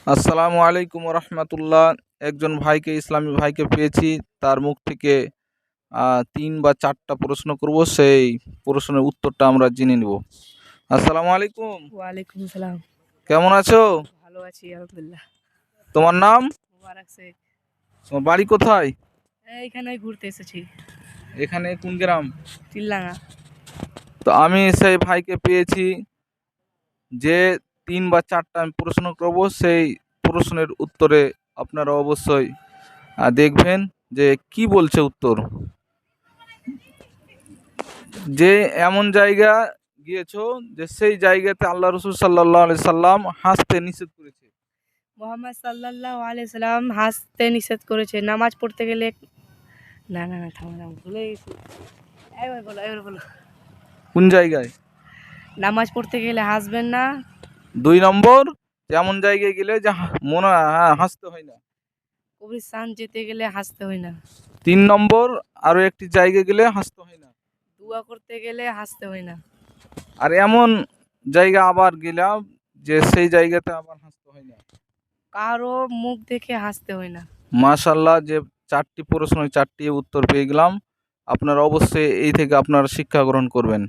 আসসালামু আলাইকুম রহমতুল্লাহ। একজন ভাইকে, ইসলামী ভাইকে পেয়েছি। তার মুখ থেকে 3 বা 4টা প্রশ্ন করব, সেই প্রশ্নের উত্তরটা আমরা জেনে নিব। আসসালামু আলাইকুম। ওয়ালাইকুম সালাম। কেমন আছো? ভালো আছি আলহামদুলিল্লাহ। তোমার নাম? মুবারক শেখ। তোমার বাড়ি কোথায়? এইখানে ঘুরতে এসেছি। এখানে কোন গ্রাম? চিল্লাঙ্গা। তো আমি সেই ভাইকে পেয়েছি, যে 3 বা 4টা আমি প্রশ্ন করব, সেই প্রশ্নের উত্তরে আপনারা অবশ্যই দেখবেন যে কি বলছে উত্তর। যে এমন জায়গা গিয়েছো যে সেই জায়গাতে আল্লাহ রসুল সাল্লাল্লাহু আলাইহি সাল্লাম হাসতে নিষেধ করেছে। মোহাম্মদ সাল্লাল্লাহু আলাইহি সাল্লাম হাসতে নিষেধ করেছে। নামাজ পড়তে গেলে না না না থামো ভুলে গেছি। এবার বলো। কোন জায়গায়? নামাজ পড়তে গেলে হাসবেন না। 2 নম্বর, এমন জায়গায় গেলে যে মনে হাসতে হয় না। কবরস্থান যেতে গেলে হাসতে হয় না। 3 নম্বর, আরো একটি জায়গায় গেলে হাসতে হয় না। দোয়া করতে গেলে হাসতে হয় না। আর এমন জায়গা আবার গেলাম যে সেই জায়গাতে আবার হাসতে হয় না। কারো মুখ দেখে হাসতে হয় না। মাশাআল্লাহ, যে 4টি প্রশ্ন, 4টি উত্তর পেয়ে গেলাম। আপনারা অবশ্যই এই থেকে আপনারা শিক্ষা গ্রহণ করবেন।